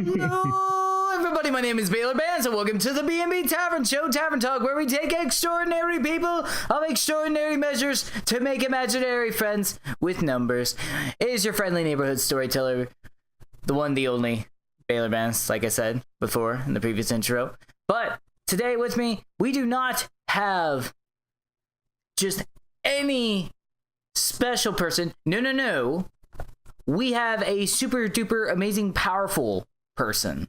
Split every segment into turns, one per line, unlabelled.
Hello, everybody. My name is Baylor Bands, and welcome to the B&B Tavern Show, Tavern Talk, where we take extraordinary people of extraordinary measures to make imaginary friends with numbers. It is your friendly neighborhood storyteller, the one, the only, Baylor Bands, like I said before in the previous intro. But today with me, we do not have just any special person. No. We have a super duper amazing powerful person.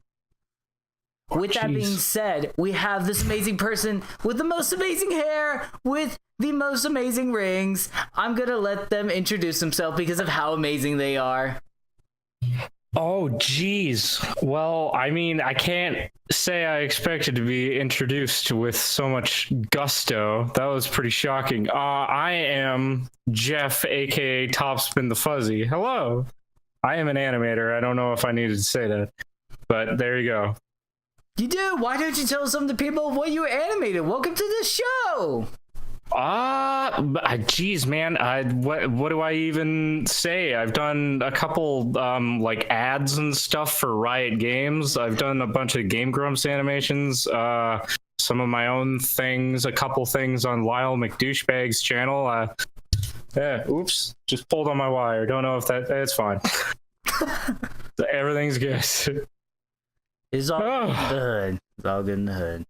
With that being said, we have this amazing person with the most amazing hair, with the most amazing rings. I'm gonna let them introduce themselves because of how amazing they are.
Oh, geez. Well, I mean, I can't say I expected to be introduced with so much gusto. That was pretty shocking. I am Jeff, aka TopSpinTheFuzzy. Hello. I am an animator. I don't know if I needed to say that, but there you go.
You do? Why don't you tell some of the people what you animated? Welcome to the show.
Geez, man. What do I even say? I've done a couple like ads and stuff for Riot Games. I've done a bunch of Game Grumps animations, some of my own things, a couple things on Lyle McDouchebag's channel. Oops, just pulled on my wire. Don't know if that's fine. Everything's good.
It's all good in the hood. It's all good in the hood.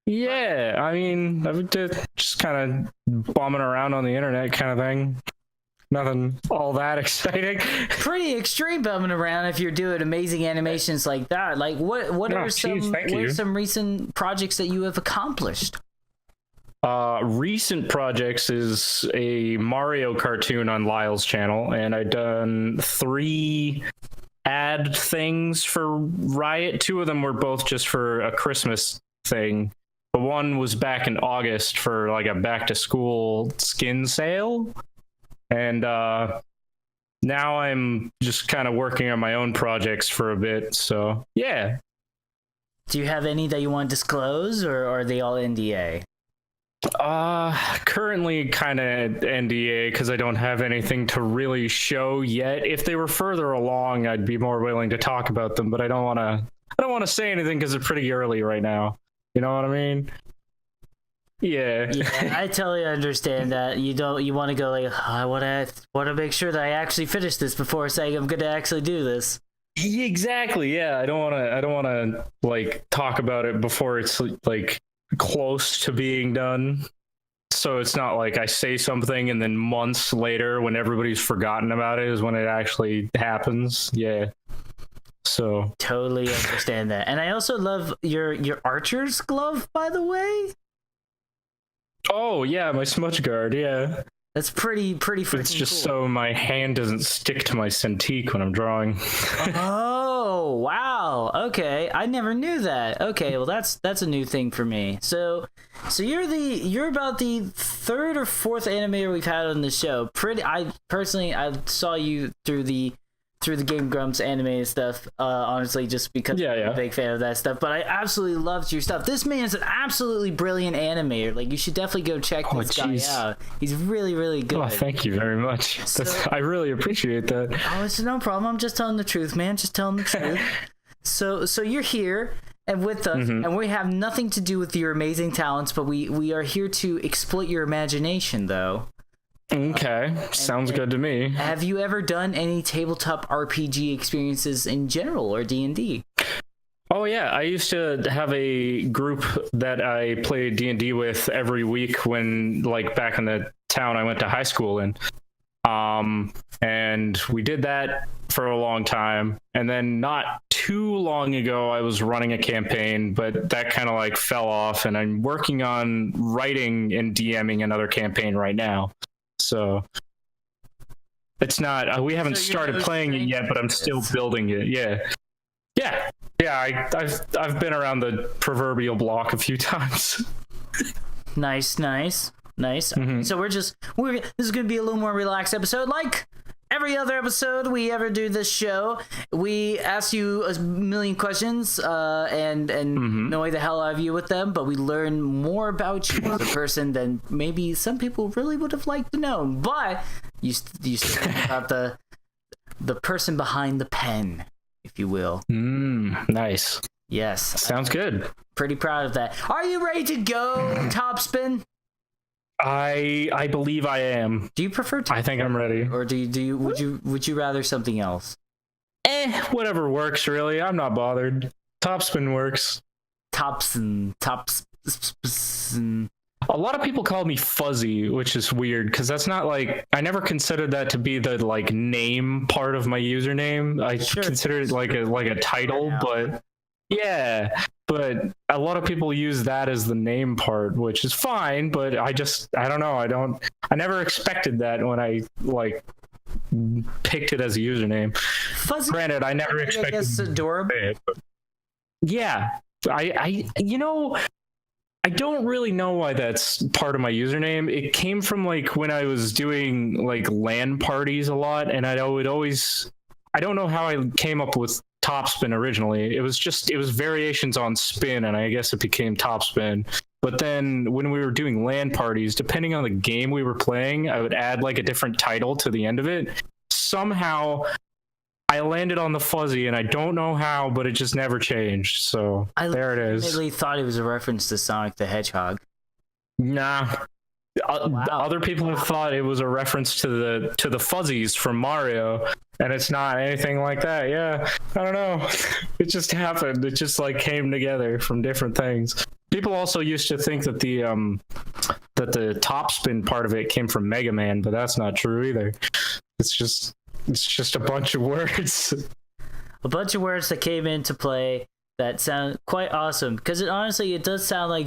Yeah, I mean, I've just kind of bombing around on the internet kind of thing. Nothing all that exciting.
Pretty extreme bumming around if you're doing amazing animations like that. Like, what are some recent projects that you have accomplished?
Recent projects is a Mario cartoon on Lyle's channel, and I've done 3 ad things for Riot. 2 of them were both just for a Christmas thing. The one was back in August for like a back to school skin sale. And now I'm just kind of working on my own projects for a bit. So, yeah.
Do you have any that you want to disclose, or are they all NDA?
Currently kind of NDA because I don't have anything to really show yet. If they were further along, I'd be more willing to talk about them, but I don't want to say anything because they're pretty early right now. You know what I mean? Yeah,
I totally understand that. You want to go like, I want to make sure that I actually finish this before saying I'm going to actually do this.
Exactly. Yeah, I don't want to like talk about it before it's like close to being done. So it's not like I say something and then months later when everybody's forgotten about it is when it actually happens. Yeah. So
totally understand that. And I also love your archer's glove, by the way.
Oh yeah, my smudge guard. Yeah,
that's pretty freaking
It's just
cool.
So my hand doesn't stick to my Cintiq when I'm drawing.
Oh wow, okay, I never knew that. Okay, well that's a new thing for me. So you're about the 3rd or 4th animator we've had on the show. I saw you through the Game Grumps animated stuff, honestly, just because I'm a big fan of that stuff. But I absolutely loved your stuff. This man is an absolutely brilliant animator. Like, you should definitely go check this guy out. He's really, really good.
Oh, thank you very much. I really appreciate that.
Oh, it's no problem. I'm just telling the truth, man. Just telling the truth. So you're here and with us, and we have nothing to do with your amazing talents, but we are here to exploit your imagination, though.
Okay, sounds good to me.
Have you ever done any tabletop RPG experiences in general, or D&D?
Oh yeah, I used to have a group that I played D&D with every week when, like, back in the town I went to high school in. And we did that for a long time, and then not too long ago I was running a campaign, but that kind of like fell off, and I'm working on writing and DMing another campaign right now. So it's not, we haven't started playing it yet, but I'm still building it. Yeah. I've been around the proverbial block a few times.
Nice. So this is going to be a little more relaxed episode. Like every other episode we ever do this show, we ask you a million questions and annoy the hell out of you with them, but we learn more about you as a person than maybe some people really would have liked to know. But you still think about the person behind the pen. if you will.
Nice.
Yes.
Sounds good.
Pretty proud of that. Are you ready to go, Topspin?
I believe I am.
Do you prefer
I think I'm ready.
Or would you rather something else?
Whatever works, really. I'm not bothered. Topspin works.
Topspin.
A lot of people call me Fuzzy, which is weird because that's not like, I never considered that to be the like name part of my username. I consider it like a title, but yeah. But a lot of people use that as the name part, which is fine. But I don't know. I never expected that when I like picked it as a username.
Fuzzy.
Granted, I never expected.
It's adorable.
It, but yeah, I don't really know why that's part of my username. It came from like when I was doing like LAN parties a lot, and I don't know how I came up with Topspin originally. It was variations on spin, and I guess it became Topspin. But then when we were doing LAN parties, depending on the game we were playing, I would add like a different title to the end of it. Somehow I landed on the Fuzzy, and I don't know how, but it just never changed. So there it is.
I really thought it was a reference to Sonic the Hedgehog.
Nah.
Wow.
Other people have thought it was a reference to the fuzzies from Mario, and it's not anything like that. Yeah, I don't know. It just happened. It just like came together from different things. People also used to think that the Topspin part of it came from Mega Man, but that's not true either. It's just a bunch of words.
A bunch of words that came into play that sound quite awesome, because it does sound like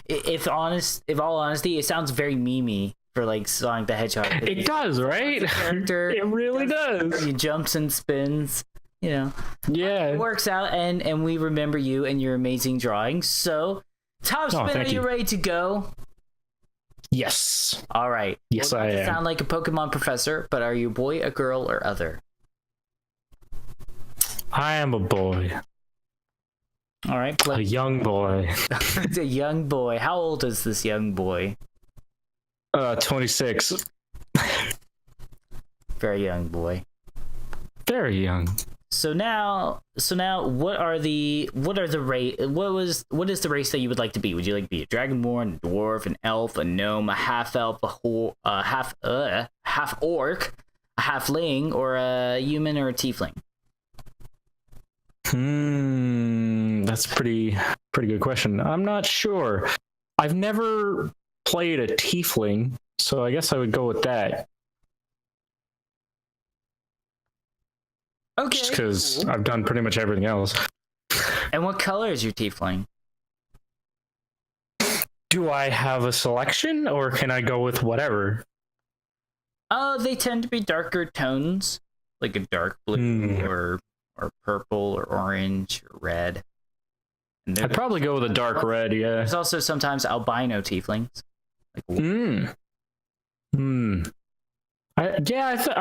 if all honesty, it sounds very memey for like Sonic the Hedgehog.
It does, right?
Character,
it really does.
He jumps and spins, Yeah.
It
works out, and we remember you and your amazing drawings. So, Topspin, are you ready to go?
Yes.
All right.
Yes, I am.
Sound like a Pokemon professor, but are you a boy, a girl, or other?
I am a boy.
All right.
A young boy.
It's a young boy. How old is this young boy?
26.
Very young boy.
Very young.
So now, what is the race that you would like to be? Would you like to be a dragonborn, a dwarf, an elf, a gnome, a half elf, a half orc, a halfling, or a human or a tiefling?
That's pretty good question. I'm not sure. I've never played a tiefling, so I guess I would go with that.
Okay.
Just because I've done pretty much everything else.
And what color is your tiefling?
Do I have a selection, or can I go with whatever?
They tend to be darker tones, like a dark blue or purple or orange or red.
I'd probably go with a dark red, yeah.
There's also sometimes albino tieflings.
I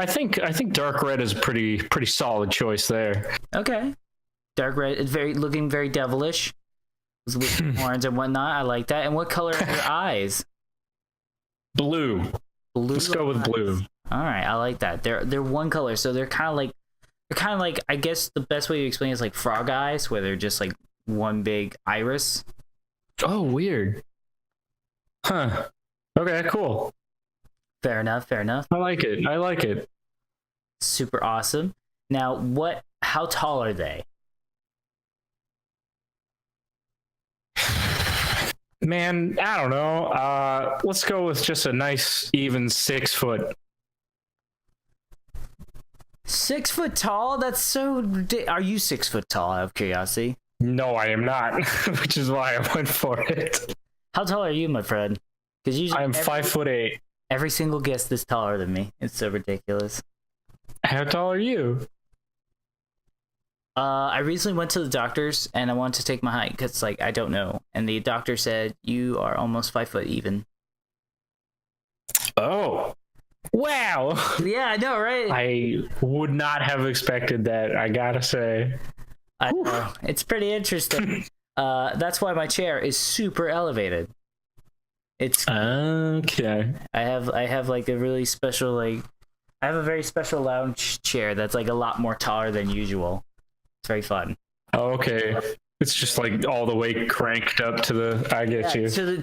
think dark red is a pretty solid choice there.
Okay. Dark red is looking very devilish. With horns and whatnot. I like that. And what color are your eyes?
Blue. Let's go with blue.
All right, I like that. They're one color, so they're kind of like I guess the best way to explain it is like frog eyes, where they're just like one big iris.
Oh, weird. Huh. Okay, cool.
Fair enough.
I like it.
Super awesome. Now, how tall are they?
Man, I don't know. Let's go with just a nice even 6 foot.
6 foot tall? That's so ridiculous. Are you 6 foot tall, out of curiosity?
No, I am not, which is why I went for it.
How tall are you, my friend? Because usually
I am 5'8".
Every single guest is taller than me. It's so ridiculous.
How tall are you?
I recently went to the doctor's and I wanted to take my height because, like, I don't know. And the doctor said, you are almost 5 foot even.
Oh. Wow.
Yeah, I know, right?
I would not have expected that, I gotta say.
I know. It's pretty interesting. That's why my chair is super elevated. It's
okay.
I have like a really special like I have a very special lounge chair that's like a lot more taller than usual. It's very fun.
Oh, okay. It's just like all the way cranked up to the. I get you.
So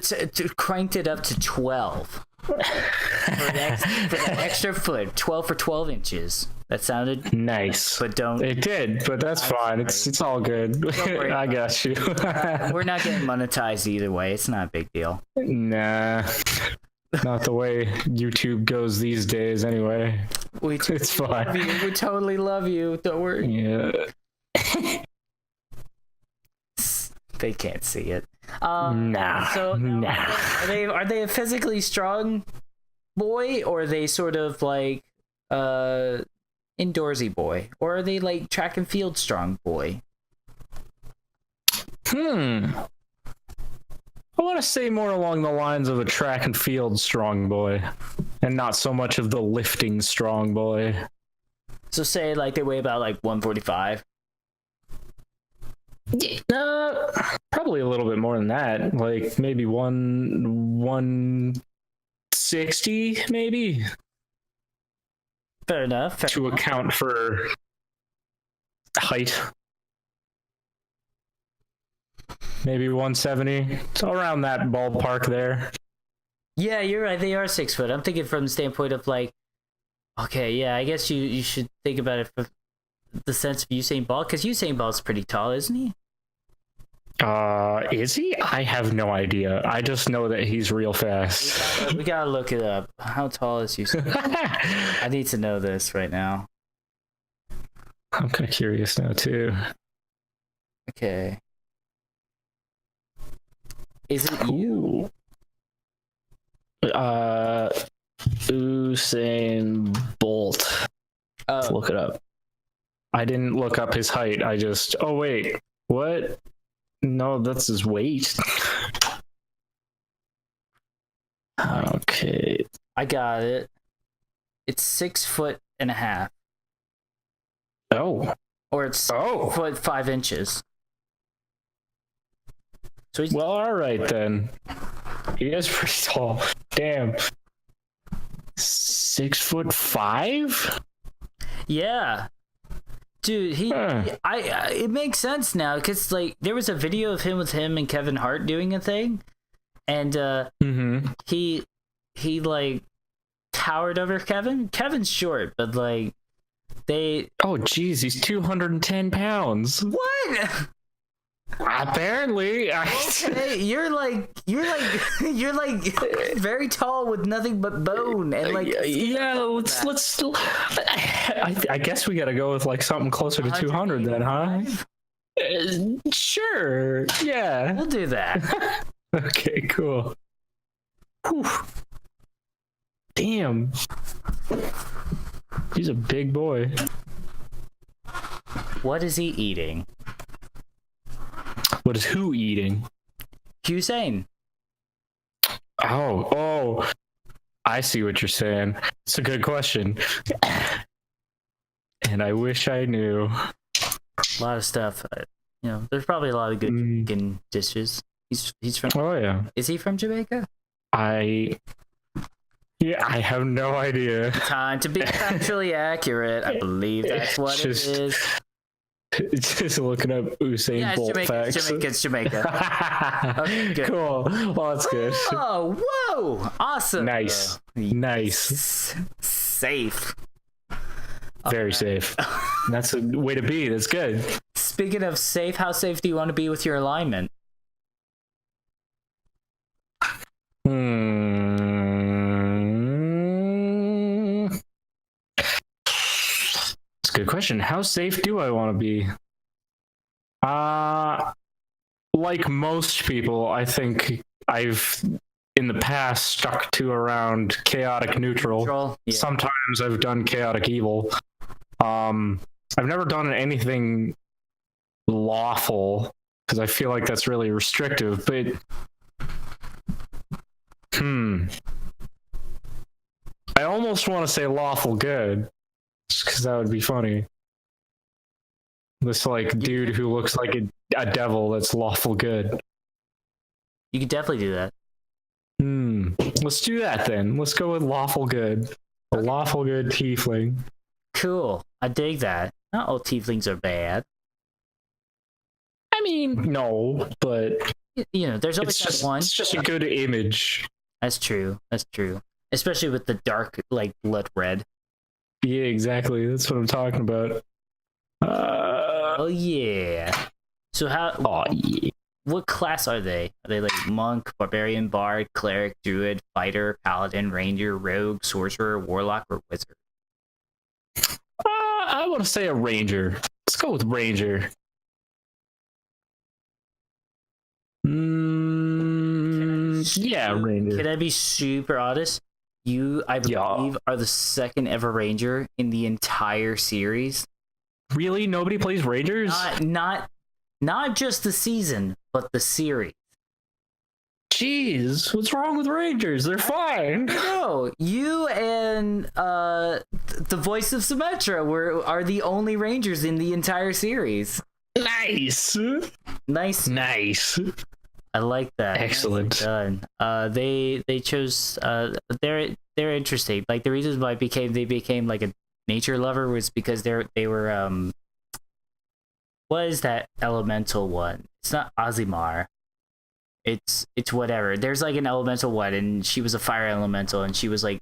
cranked it up to 12 for the extra foot. 12 for 12 inches. That sounded
nice,
but don't.
It did, but that's fine. It's all good. I got you.
We're not getting monetized either way. It's not a big deal.
Nah, not the way YouTube goes these days. Anyway, it's fine.
We totally love you. Don't worry.
Yeah.
They can't see it.
Nah.
So are they a physically strong boy, or are they sort of like indoorsy boy, or are they like track and field strong boy?
I want to say more along the lines of a track and field strong boy, and not so much of the lifting strong boy.
So say like they weigh about like 145.
Probably a little bit more than that. Like maybe 160, maybe.
Fair enough.
To account for height. Maybe 170. It's around that ballpark there.
Yeah, you're right. They are 6 foot. I'm thinking from the standpoint of like, okay, yeah, I guess you should think about it from the sense of Usain Bolt, because Usain Bolt's pretty tall, isn't he?
Is he? I have no idea. I just know that he's real fast.
We gotta look it up. How tall is Usain Bolt? I need to know this right now.
I'm kind of curious now too.
Okay. Is it you?
Usain Bolt. Let's look it up. I didn't look up his height. I just. Oh wait, what? No, that's his weight. Okay.
I got it. It's 6'1.5".
Oh.
Or it's 6 foot 5 inches. So he's
well, all right then. He is pretty tall. Damn. 6'5"?
Yeah. Dude, it makes sense now, because like there was a video of him with him and Kevin Hart doing a thing, and he like towered over Kevin. Kevin's short, but like they.
Oh geez, he's 210 pounds.
What?
Apparently,
okay, you're like very tall with nothing but bone, and like
let's I guess we gotta go with like something closer to 200 then, huh? Sure, yeah,
we'll do that.
Okay, cool. Whew. Damn, he's a big boy.
What is he eating?
What is who eating?
Usain.
Oh, I see what you're saying. It's a good question. And I wish I knew.
A lot of stuff. There's probably a lot of good vegan dishes. He's from.
Oh yeah.
Is he from Jamaica?
I have no idea.
Time to be factually accurate. I believe that's what it is.
Just looking up Usain Bolt facts.
It's Jamaica. Okay, good.
Cool. Well, that's good.
Oh, whoa! Awesome.
Nice.
Safe.
Very safe. That's a way to be. That's good.
Speaking of safe, how safe do you want to be with your alignment?
Good question. How safe do I want to be? Like most people, I think I've in the past stuck to around chaotic neutral. Yeah. Sometimes I've done chaotic evil. I've never done anything lawful because I feel like that's really restrictive, but I almost want to say lawful good. Just because that would be funny. This like dude who looks like a devil that's lawful good.
You could definitely do that.
Let's do that then. Let's go with lawful good. A lawful good tiefling.
Cool. I dig that. Not all tieflings are bad.
I mean, no, but
You know, there's always that one.
It's just a good image.
That's true. That's true. Especially with the dark, like, blood red.
Yeah, exactly. That's what I'm talking about.
Oh, yeah. So what class are they? Are they like monk, barbarian, bard, cleric, druid, fighter, paladin, ranger, rogue, sorcerer, warlock, or wizard?
I want to say a ranger. Let's go with ranger. Yeah, ranger.
Can I be super honest? You, I believe, are the second ever ranger in the entire series.
Really? Nobody plays rangers?
Not just the season, but the series.
Jeez, what's wrong with rangers? They're fine.
No, you and the voice of Symmetra are the only rangers in the entire series.
Nice.
I like that.
Excellent.
Done. They chose. They're interesting. Like the reasons why they became like a nature lover was because they were what is that elemental one? It's not Azimar. It's whatever. There's like an elemental one, and she was a fire elemental, and she was like,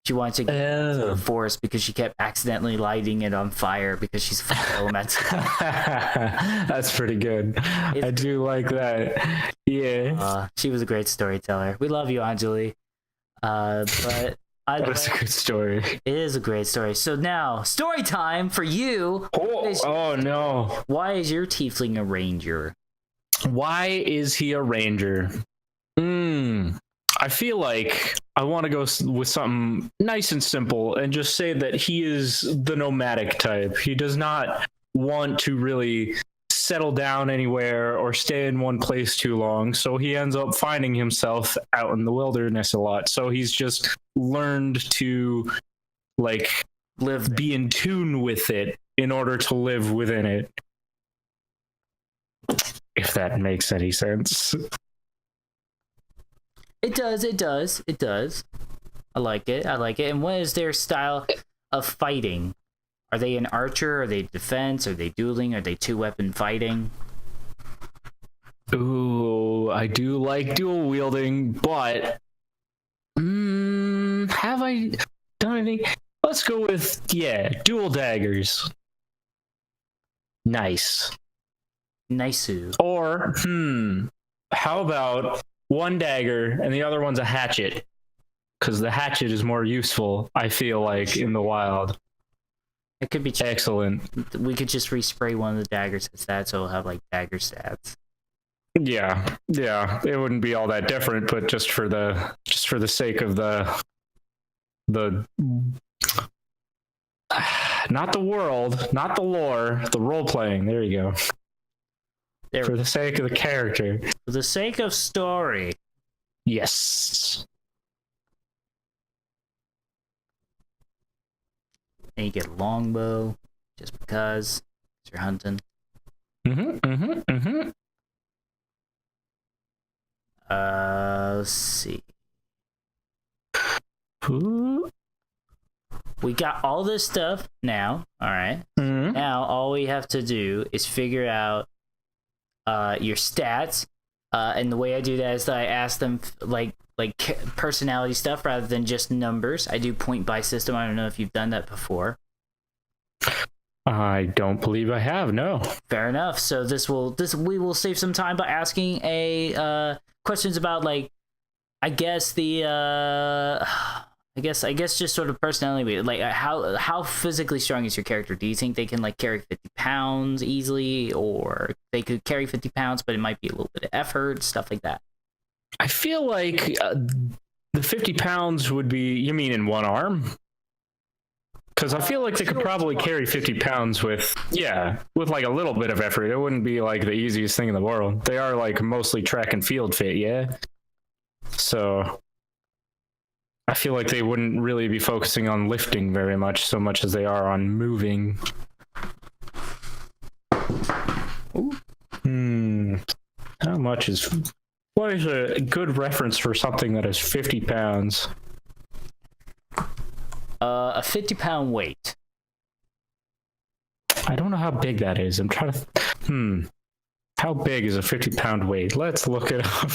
she wanted to get into the forest because she kept accidentally lighting it on fire because she's a fire elemental.
That's pretty good. I do like that. Yeah.
She was a great storyteller. We love you, Anjali. But
that's a good story.
It is a great story. So now, story time for you.
Oh no.
Why is your tiefling a ranger?
Why is he a ranger? I feel like I want to go with something nice and simple and just say that he is the nomadic type. He does not want to really settle down anywhere or stay in one place too long. So he ends up finding himself out in the wilderness a lot. So he's just learned to be in tune with it in order to live within it. If that makes any sense.
It does. I like it. And what is their style of fighting? Are they an archer? Are they defense? Are they dueling? Are they two-weapon fighting?
Ooh, I do like dual wielding, but have I done anything? Let's go with dual daggers. Nice. Or how about one dagger and the other one's a hatchet? Because the hatchet is more useful, I feel like, in the wild.
It could be
excellent.
We could just respray one of the daggers as that, so it'll have like dagger stats.
Yeah, it wouldn't be all that different, but just for the sake of the not the world, not the lore, the role playing. There you go. For the sake of the character.
For the sake of story.
Yes.
And you get a longbow, just because you're hunting. Let's see. We got all this stuff now. All right. Now all we have to do is figure out your stats, and the way I do that is that I ask them like personality stuff rather than just numbers. I do point by system. I don't know if you've done that before.
I don't believe I have. No. Fair
enough. So we will save some time by asking questions about I guess just sort of personality, like how physically strong is your character? Do you think they can carry 50 pounds easily, or they could carry 50 pounds, but it might be a little bit of effort, stuff like that?
I feel like the 50 pounds would be, you mean in one arm? Because I feel like they could probably carry 50 pounds with a little bit of effort. It wouldn't be the easiest thing in the world. They are mostly track and field fit, yeah? So I feel like they wouldn't really be focusing on lifting very much, so much as they are on moving. What is a good reference for something that is 50 pounds?
a 50-pound weight.
I don't know how big that is. I'm trying to. How big is a 50-pound weight? Let's look it up.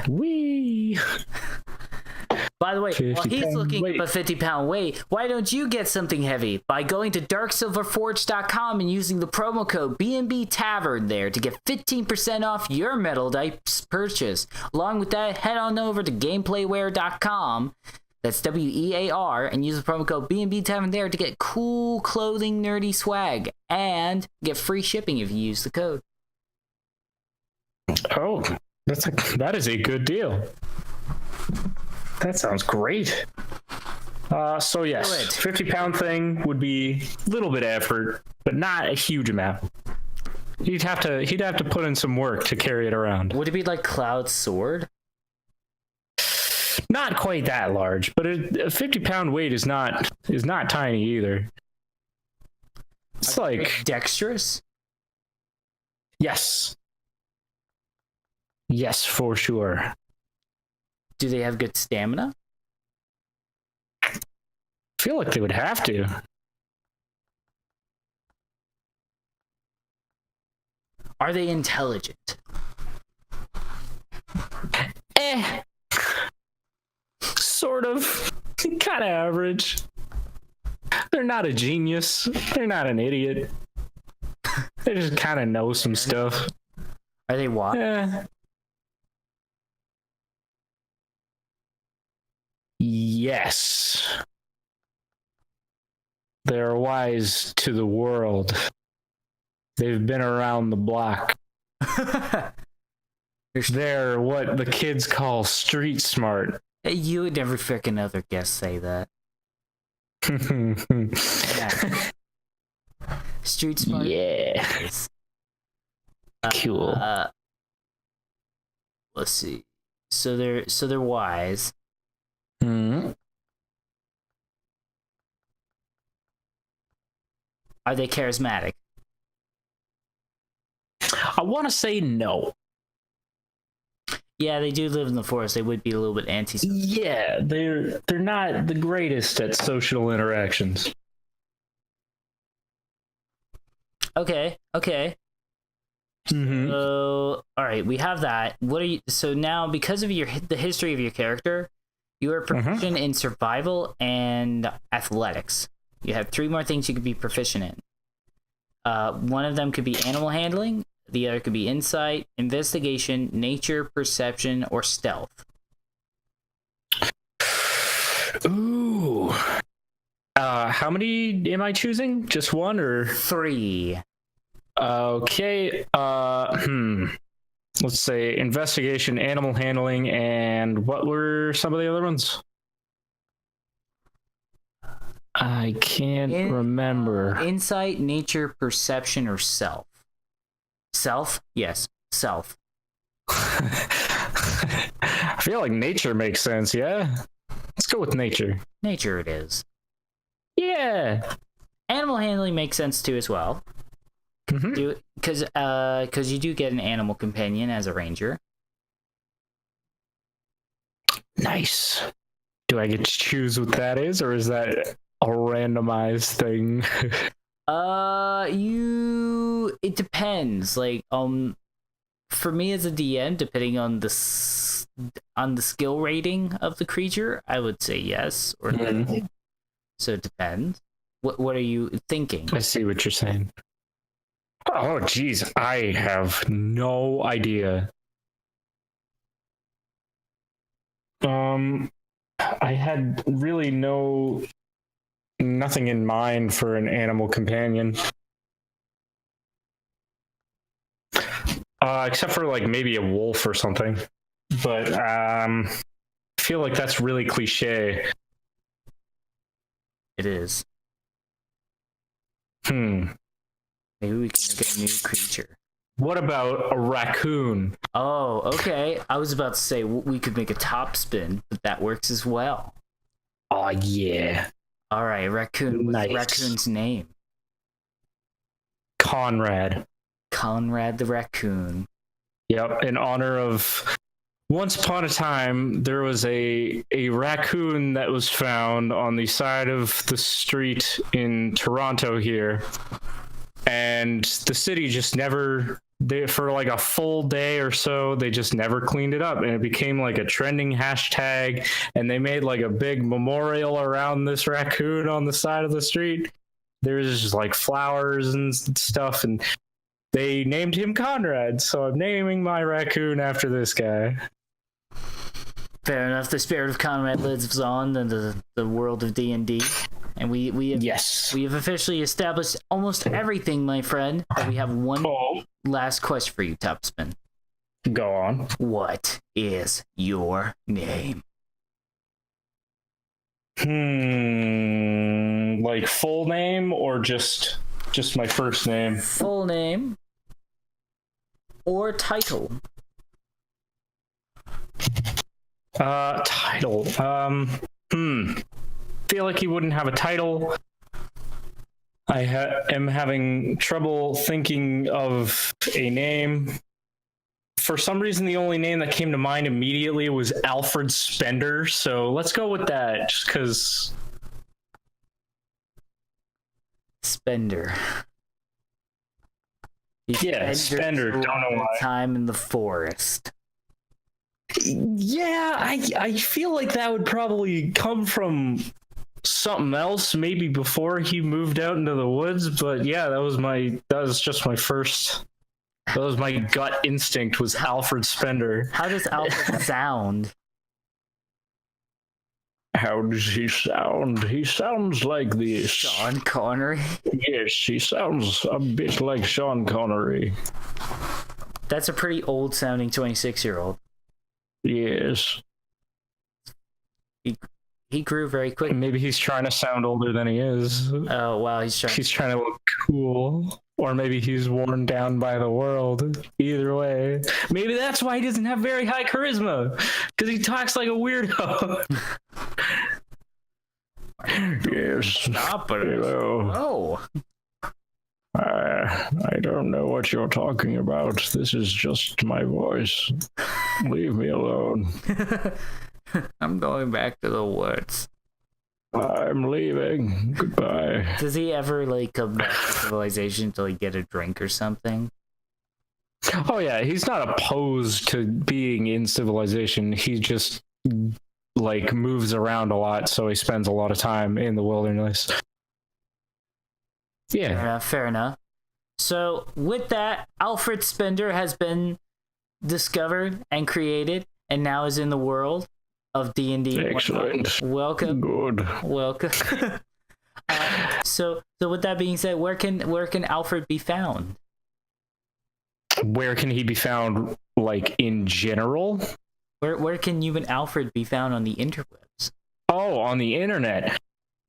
Wee.
By the way, while he's looking
weight.
up a 50-pound weight, why don't you get something heavy by going to darksilverforge.com and using the promo code B&B Tavern there to get 15% off your metal dice purchase. Along with that, head on over to gameplaywear.com. That's WEAR, and use the promo code B&B Tavern there to get cool clothing, nerdy swag, and get free shipping if you use the code.
Oh, that is a good deal. That sounds great. So yes, 50-pound thing would be a little bit of effort, but not a huge amount. He'd have to put in some work to carry it around.
Would it be like Cloud's sword?
Not quite that large, but a 50-pound weight is not tiny either. It's like
dexterous.
Yes, for sure.
Do they have good stamina?
I feel like they would have to.
Are they intelligent?
Sort of. Kind of average. They're not a genius. They're not an idiot. They just kind of know some stuff.
Are they wise?
Yeah. Yes. They're wise to the world. They've been around the block. They're what the kids call street smart.
Hey, you would never frickin' other guest say that. Street smart.
Yeah. Cool.
Let's see. So they're wise. Are they charismatic?
I want to say no.
Yeah, they do live in the forest. They would be a little bit antisocial.
Yeah, they're not the greatest at social interactions.
Okay.
Mm-hmm.
So, all right, we have that. What are you? So now, because of the history of your character, you are proficient in survival and athletics. You have 3 more things you could be proficient in. One of them could be animal handling. The other could be insight, investigation, nature, perception, or stealth.
Ooh. How many am I choosing? Just one or
3?
Okay. Let's say investigation, animal handling, and what were some of the other ones? I can't remember.
Insight, nature, perception, or self. Self? Yes, self.
I feel like nature makes sense, yeah? Let's go with nature.
Nature it is.
Yeah.
Animal handling makes sense too as well. Because you do get an animal companion as a ranger.
Nice. Do I get to choose what that is, or is that a randomized thing?
It depends. Like, for me as a DM, depending on the skill rating of the creature, I would say yes or no. So it depends. What are you thinking?
I see what you're saying. Oh, geez, I have no idea. I had really nothing in mind for an animal companion. Except for like maybe a wolf or something. But I feel like that's really cliche.
It is. Maybe we can make a new creature.
What about a raccoon?
Oh, okay. I was about to say we could make a top spin, but that works as well.
Oh, yeah.
All right, raccoon.
Nice.
What's the raccoon's name?
Conrad.
Conrad the raccoon.
Yep, in honor of once upon a time, there was a raccoon that was found on the side of the street in Toronto here, and the city just never, for like a full day or so, they just never cleaned it up, and it became like a trending hashtag, and they made like a big memorial around this raccoon on the side of the street. There's just like flowers and stuff, and they named him Conrad, so I'm naming my raccoon after this guy.
Fair enough. The spirit of Conrad lives on in the world of D&D. And we have officially established almost everything, my friend. But we have one last question for you, Topspin.
Go on.
What is your name?
Like full name or just my first name?
Full name or title?
Title. Feel like he wouldn't have a title. I am having trouble thinking of a name. For some reason, the only name that came to mind immediately was Alfred Spender, so let's go with that, just because...
Spender.
Yeah, Spender. Don't know why.
Time in the forest.
Yeah, I feel like that would probably come from something else, maybe before he moved out into the woods. But yeah, that was my gut instinct was Alfred Spender.
How does Alfred sound?
How does he sound? He sounds like this.
Sean Connery?
Yes, he sounds a bit like Sean Connery.
That's a pretty old sounding 26-year-old.
Yes.
He grew very quick.
Maybe he's trying to sound older than he is.
Oh, wow. He's trying
to look cool. Or maybe he's worn down by the world. Either way. Maybe that's why he doesn't have very high charisma. Because he talks like a weirdo. Yes.
Stop it.
Hello.
Oh.
I don't know what you're talking about. This is just my voice. Leave me alone.
I'm going back to the woods.
I'm leaving. Goodbye.
Does he ever like come back to civilization to like get a drink or something?
Oh yeah, he's not opposed to being in civilization. He just like moves around a lot, so he spends a lot of time in the wilderness. Yeah.
Fair enough. So with that, Alfred Spender has been discovered and created, and now is in the world of D&D.
Excellent.
Welcome.
Good.
Welcome. So with that being said, where can Alfred be found?
Where can he be found, like, in general?
Where can you and Alfred be found on the interwebs?
Oh, on the internet.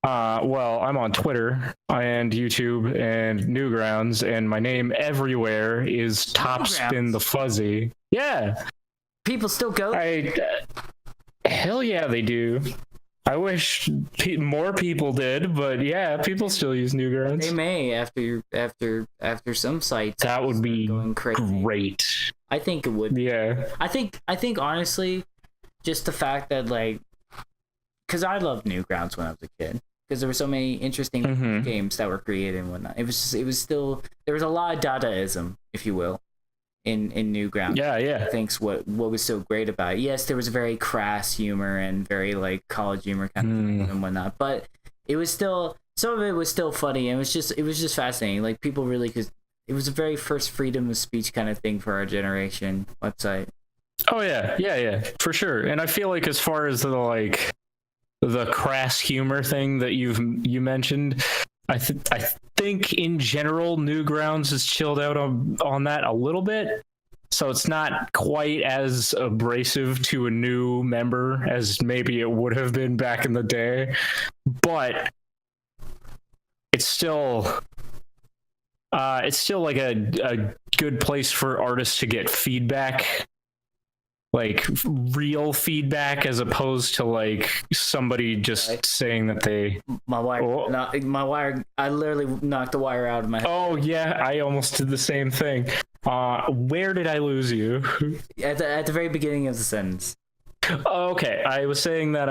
Well, I'm on Twitter and YouTube and Newgrounds, and my name everywhere is TopSpinTheFuzzy. Yeah.
People still go?
Hell yeah, they do. I wish more people did, but yeah, people still use Newgrounds.
They may after some sites.
That would be
going crazy.
Great.
I think it would.
Yeah.
I think honestly, just the fact that like, because I loved Newgrounds when I was a kid, because there were so many interesting games that were created and whatnot. It was still, there was a lot of Dadaism, if you will, in Newgrounds.
Yeah.
I think what was so great about it. Yes, there was very crass humor and very like college humor kind of thing and whatnot, but it was still, some of it was still funny, and it was just fascinating. Like people really, because it was the very first freedom of speech kind of thing for our generation website.
Oh yeah, for sure. And I feel like as far as the crass humor thing that you mentioned, I think in general Newgrounds has chilled out on that a little bit, so it's not quite as abrasive to a new member as maybe it would have been back in the day, but it's still like a good place for artists to get feedback like real feedback as opposed to like somebody just saying that they
My wire, I literally knocked the wire out of my head.
Oh yeah, I almost did the same thing. Where did I lose you?
At the very beginning of the sentence.
Okay, I was saying that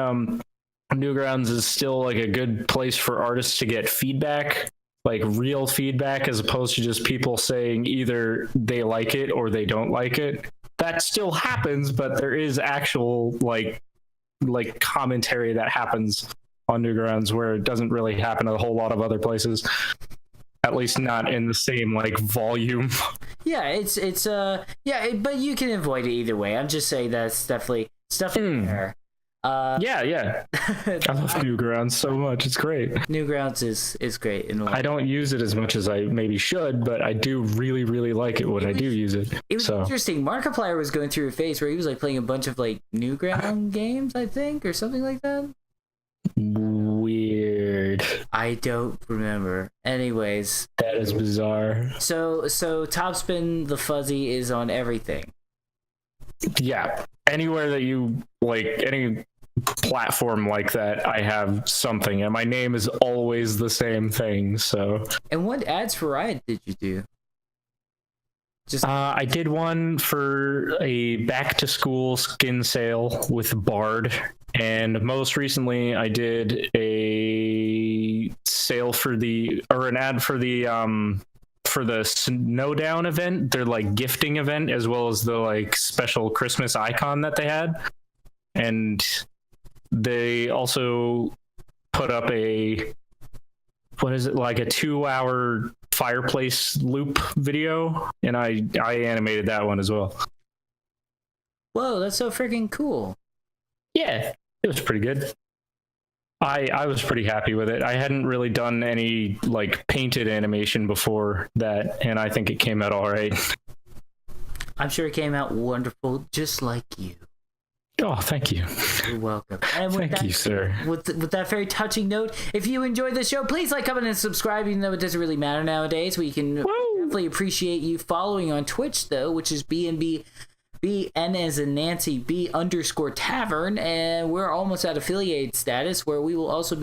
Newgrounds is still like a good place for artists to get feedback, like real feedback, as opposed to just people saying either they like it or they don't like it. That still happens, but there is actual like commentary that happens on Newgrounds where it doesn't really happen at a whole lot of other places. At least not in the same like volume.
Yeah, but you can avoid it either way. I'm just saying that's definitely there.
Yeah. I love Newgrounds so much. It's great.
Newgrounds is great in life.
I don't use it as much as I maybe should, but I do really, really like it when I do use it.
It was interesting. Markiplier was going through a phase where he was like playing a bunch of like Newground games, I think, or something like that.
Weird.
I don't remember. Anyways,
that is bizarre.
So TopSpinTheFuzzy is on everything.
Yeah, anywhere that you like, any platform like that, I have something, and my name is always the same thing. So. And
what ads for Riot did you do?
I did one for a back to school skin sale with Bard, and most recently I did a sale for an ad for the Snowdown event, their like gifting event, as well as the like special Christmas icon that they had. And they also put up a 2-hour fireplace loop video, and I animated that one as well.
Whoa, that's so freaking cool.
Yeah, it was pretty good. I was pretty happy with it. I hadn't really done any like painted animation before that, and I think it came out all right.
I'm sure it came out wonderful, just like you.
Oh, thank you.
You're welcome. And
thank you, sir.
With that very touching note, if you enjoyed the show, please like, comment, and subscribe, even though it doesn't really matter nowadays. We can definitely appreciate you following on Twitch, though, which is B&B, N as in Nancy, B_Tavern, and we're almost at affiliate status, where we will also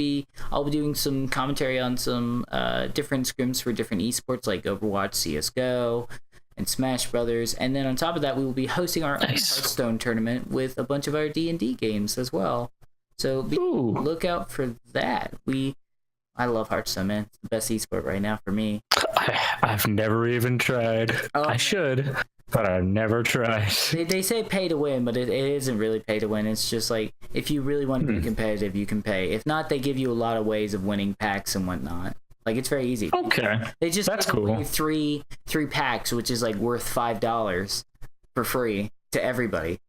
I'll be doing some commentary on some different scrims for different esports, like Overwatch, CSGO, and Smash Brothers, and then on top of that, we will be hosting our own Hearthstone tournament with a bunch of our D&D games as well. So look out for that. I love Hearthstone, man. It's the best esport right now for me.
I've never even tried. I should, but I've never tried.
They say pay to win, but it isn't really pay to win. It's just like, if you really want to be competitive, you can pay. If not, they give you a lot of ways of winning packs and whatnot. Like, it's very easy.
Okay.
That's cool. Three packs, which is like worth $5 for free to everybody.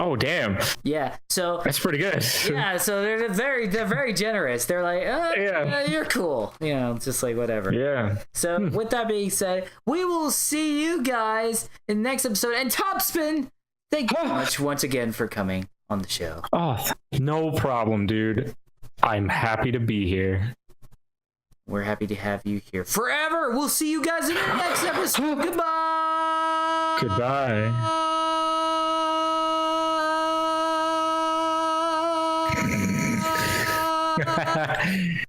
Oh, damn.
Yeah. So
that's pretty good.
Yeah. So they're very generous. They're like, yeah, you're cool. You know, just like whatever.
Yeah.
So with that being said, we will see you guys in the next episode. And Topspin, thank you so much once again for coming on the show.
Oh, no problem, dude. I'm happy to be here.
We're happy to have you here forever. We'll see you guys in the next episode. Goodbye.
Goodbye.